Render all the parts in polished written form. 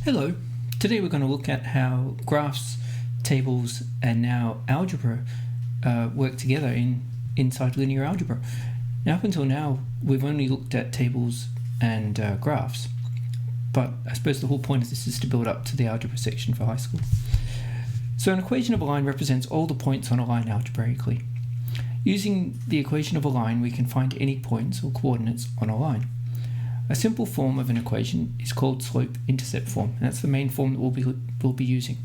Hello, today we're going to look at how graphs, tables and now algebra work together inside linear algebra. Now up until now we've only looked at tables and graphs, but I suppose the whole point of this is to build up to the algebra section for high school. So an equation of a line represents all the points on a line algebraically. Using the equation of a line we can find any points or coordinates on a line. A simple form of an equation is called slope-intercept form, and that's the main form that we'll be using.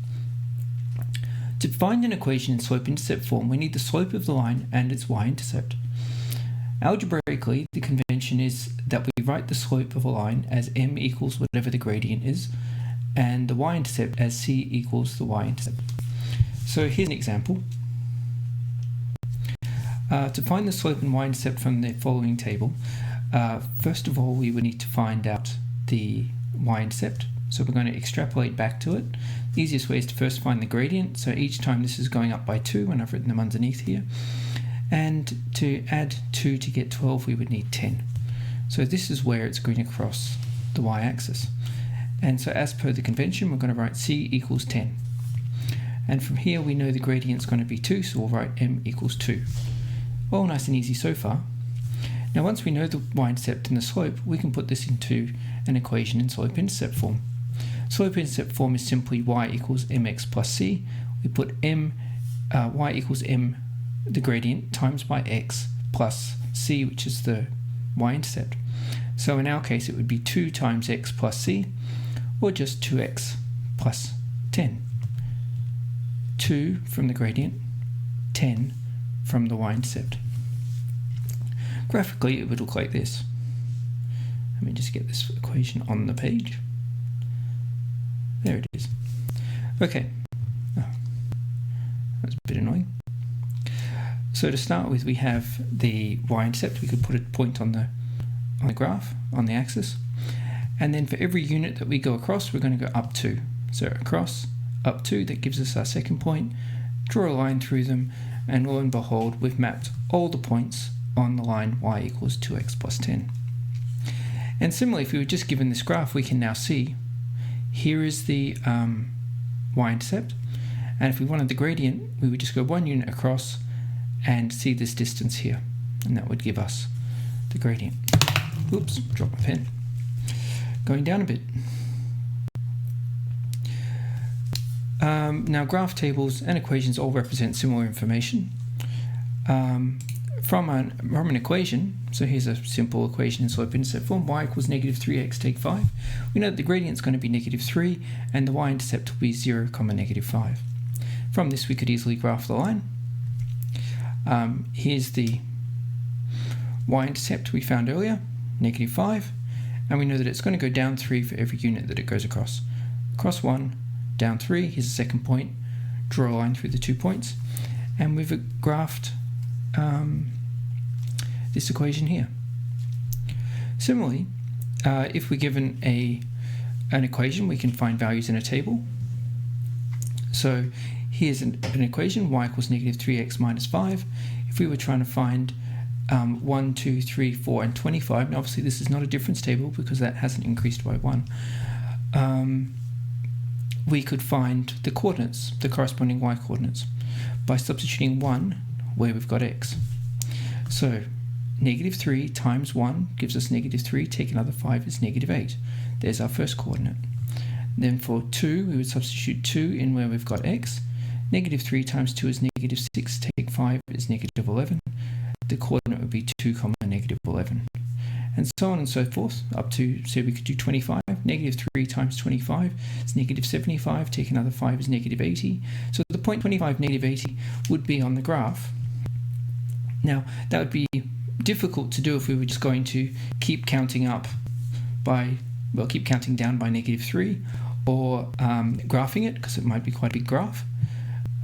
To find an equation in slope-intercept form, we need the slope of the line and its y-intercept. Algebraically, the convention is that we write the slope of a line as m equals whatever the gradient is, and the y-intercept as c equals the y-intercept. So here's an example. To find the slope and y-intercept from the following table, first of all we would need to find out the y-intercept, so we're going to extrapolate back to it. The easiest way is to first find the gradient, so each time this is going up by 2 and I've written them underneath here, and to add 2 to get 12 we would need 10. So this is where it's going across the y-axis, and so as per the convention we're going to write c equals 10, and from here we know the gradient is going to be 2, so we'll write m equals 2. All nice and easy so far. Now once we know the y-intercept and the slope, we can put this into an equation in slope-intercept form. Slope-intercept form is simply y equals mx plus c. We put y equals m, the gradient, times by x plus c, which is the y-intercept. So in our case it would be 2 times x plus c, or just 2x plus 10. 2 from the gradient, 10 from the y-intercept. Graphically it would look like this. Let me just get this equation on the page. There it is. Okay, that's a bit annoying. So to start with we have the y-intercept. We could put a point on the graph, on the axis, and then for every unit that we go across we're going to go up 2. So across, up 2, that gives us our second point. Draw a line through them, and lo and behold we've mapped all the points on the line y equals 2x plus 10. And similarly, if we were just given this graph, we can now see here is the y-intercept, and if we wanted the gradient we would just go 1 unit across and see this distance here, and that would give us the gradient. Oops, dropped my pen. Going down a bit. Now graph tables and equations all represent similar information. From an equation, so here's a simple equation in slope-intercept form, y equals negative 3x take 5. We know that the gradient is going to be negative 3 and the y-intercept will be 0, negative 5. From this we could easily graph the line. Here's the y-intercept we found earlier, negative 5, and we know that it's going to go down 3 for every unit that it goes across. Across 1, down 3, here's the second point, draw a line through the 2 points, and we've graphed this equation here. Similarly, if we're given an equation, we can find values in a table. So here's an equation, y equals negative 3x minus 5. If we were trying to find 1, 2, 3, 4 and 25, now obviously this is not a difference table because that hasn't increased by 1, we could find the coordinates, the corresponding y coordinates, by substituting 1 where we've got x. So negative 3 times 1 gives us negative 3, take another 5 is negative 8. There's our first coordinate. Then for 2 we would substitute 2 in where we've got x. Negative 3 times 2 is negative 6, take 5 is negative 11. The coordinate would be 2, negative 11. And so on and so forth, up to, so we could do 25. Negative 3 times 25 is negative 75, take another 5 is negative 80. So the point 25, negative 80 would be on the graph. Now that would be difficult to do if we were just going to keep counting up by, well, keep counting down by negative 3, or graphing it, because it might be quite a big graph.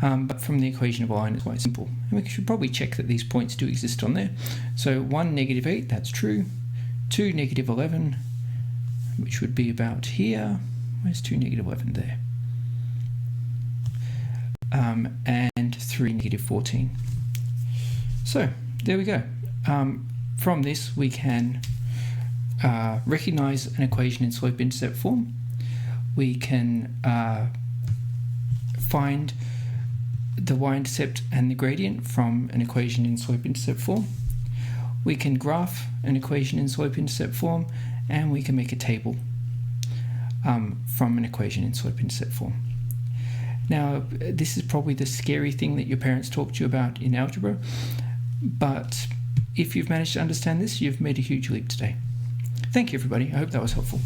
But from the equation of a line it's quite simple. And we should probably check that these points do exist on there. So 1, negative 8, that's true. 2, negative 11, which would be about here. Where's 2, negative 11? There. And 3, negative 14. So there we go. From this we can recognize an equation in slope-intercept form. We can find the y-intercept and the gradient from an equation in slope-intercept form. We can graph an equation in slope-intercept form, and we can make a table from an equation in slope-intercept form. Now, this is probably the scary thing that your parents talk to you about in algebra, but if you've managed to understand this, you've made a huge leap today. Thank you, everybody. I hope that was helpful.